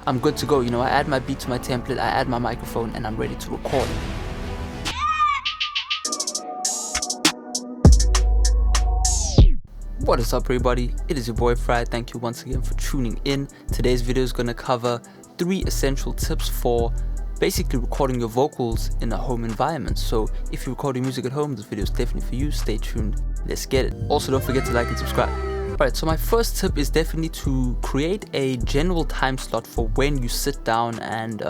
I'm good to go. You know, I add my beat to my template, I add my microphone, and I'm ready to record. What is up, everybody? It is your boy Farai. Thank you once again for tuning in. Today's video is going to cover 3 essential tips for basically recording your vocals in a home environment. So if you're recording music at home, this video is definitely for you. Stay tuned. Let's get it. Also, don't forget to like and subscribe. Alright, so my first tip is definitely to create a general time slot for when you sit down and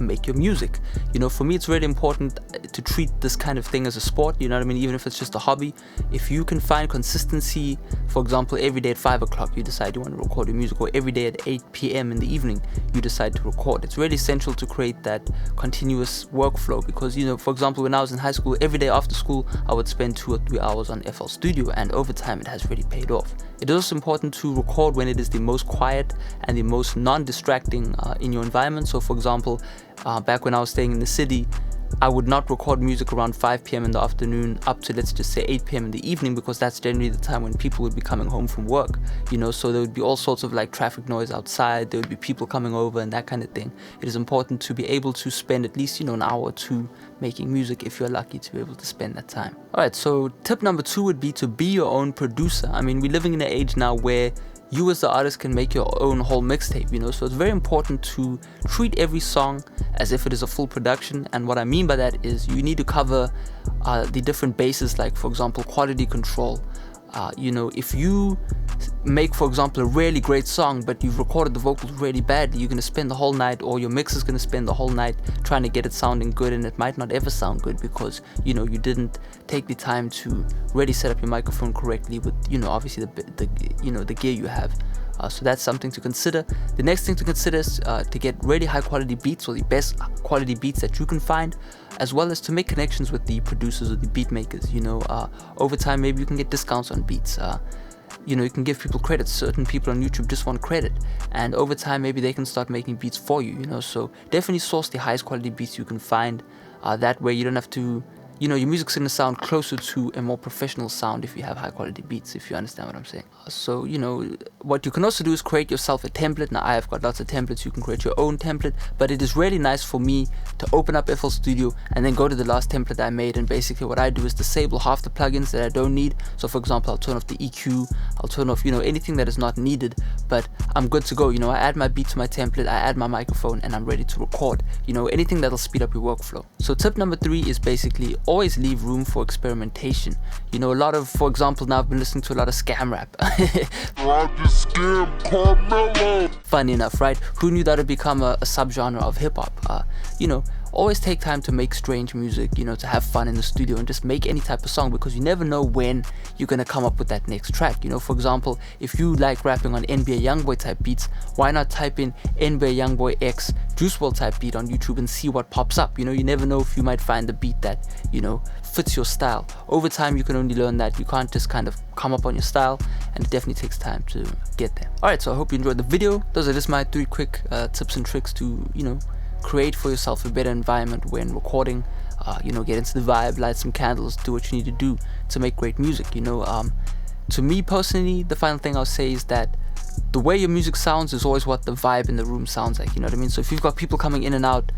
make your music. You know, for me it's really important to treat this kind of thing as a sport, you know what I mean, even if it's just a hobby. If you can find consistency, for example, every day at 5 o'clock you decide you want to record your music, or every day at 8 p.m. in the evening you decide to record. It's really essential to create that continuous workflow because, you know, for example, when I was in high school, every day after school I would spend 2 or 3 hours on FL Studio, and over time it has really paid off. It is also important to record when it is the most quiet and the most non-distracting in your environment. So for example, back when I was staying in the city, I would not record music around 5 p.m. in the afternoon up to, let's just say, 8 p.m. in the evening, because that's generally the time when people would be coming home from work, you know, so there would be all sorts of like traffic noise outside, there would be people coming over and that kind of thing. It is important to be able to spend at least, you know, an hour or 2 making music if you're lucky to be able to spend that time. Alright, so tip number 2 would be to be your own producer. I mean, we're living in an age now where you as the artist can make your own whole mixtape, you know, so it's very important to treat every song as if it is a full production. And what I mean by that is you need to cover the different bases, like for example quality control. You know, if you make, for example, a really great song but you've recorded the vocals really badly, you're going to spend the whole night, or your mix is going to spend the whole night trying to get it sounding good, and it might not ever sound good because, you know, you didn't take the time to really set up your microphone correctly with, you know, obviously the gear you have. So that's something to consider. The next thing to consider is to get really high quality beats, or the best quality beats that you can find, as well as to make connections with the producers or the beat makers. You know, over time maybe you can get discounts on beats. You know, you can give people credit. Certain people on YouTube just want credit, and over time maybe they can start making beats for you, you know. So definitely source the highest quality beats you can find. That way you don't have to, you know, your music's going to sound closer to a more professional sound if you have high quality beats, if you understand what I'm saying. So, you know, what you can also do is create yourself a template. Now I have got lots of templates, you can create your own template, but it is really nice for me to open up FL Studio and then go to the last template I made, and basically what I do is disable half the plugins that I don't need. So for example, I'll turn off the EQ, I'll turn off, you know, anything that is not needed, but I'm good to go. You know, I add my beat to my template, I add my microphone, and I'm ready to record. You know, anything that'll speed up your workflow. So tip number 3 is basically always leave room for experimentation. You know, a lot of, for example, now I've been listening to a lot of scam rap. Funny enough, right? Who knew that would become a subgenre of hip-hop? You know, always take time to make strange music, you know, to have fun in the studio and just make any type of song, because you never know when you're gonna come up with that next track. You know, for example, if you like rapping on NBA Youngboy type beats, why not type in NBA Youngboy X Juice WRLD type beat on YouTube and see what pops up? You know, you never know if you might find the beat that, you know, fits your style. Over time you can only learn that. You can't just kind of come up on your style, and it definitely takes time to get there. Alright, so I hope you enjoyed the video. Those are just my 3 quick tips and tricks to, you know, create for yourself a better environment when recording. You know, get into the vibe, light some candles, do what you need to do to make great music. You know, to me personally, the final thing I'll say is that the way your music sounds is always what the vibe in the room sounds like, you know what I mean? So if you've got people coming in and out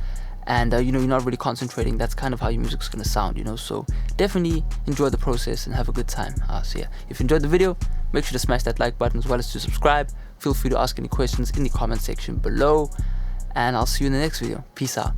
and you know, you're not really concentrating, that's kind of how your music's gonna sound, you know. So definitely enjoy the process and have a good time. So yeah, if you enjoyed the video, make sure to smash that like button as well as to subscribe. Feel free to ask any questions in the comment section below, and I'll see you in the next video. Peace out.